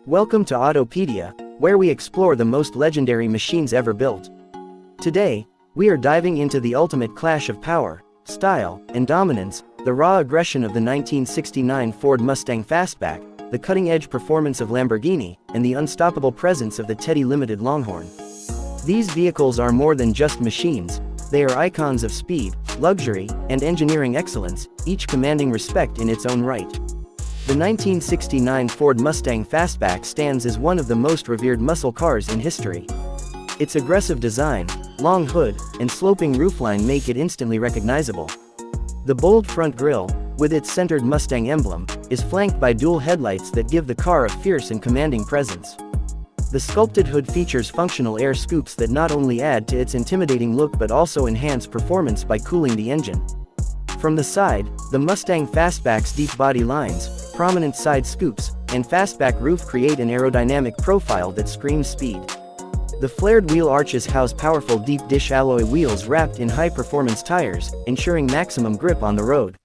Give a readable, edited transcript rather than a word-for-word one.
Welcome to Autopedia, where we explore the most legendary machines ever built. Today, we are diving into the ultimate clash of power, style, and dominance, the raw aggression of the 1969 Ford Mustang Fastback, the cutting-edge performance of Lamborghini, and the unstoppable presence of the Teddy Limited Longhorn. These vehicles are more than just machines, they are icons of speed, luxury, and engineering excellence, each commanding respect in its own right. The 1969 Ford Mustang Fastback stands as one of the most revered muscle cars in history. Its aggressive design, long hood, and sloping roofline make it instantly recognizable. The bold front grille, with its centered Mustang emblem, is flanked by dual headlights that give the car a fierce and commanding presence. The sculpted hood features functional air scoops that not only add to its intimidating look but also enhance performance by cooling the engine. From the side, the Mustang Fastback's deep body lines, prominent side scoops, and fastback roof create an aerodynamic profile that screams speed. The flared wheel arches house powerful deep-dish alloy wheels wrapped in high-performance tires, ensuring maximum grip on the road.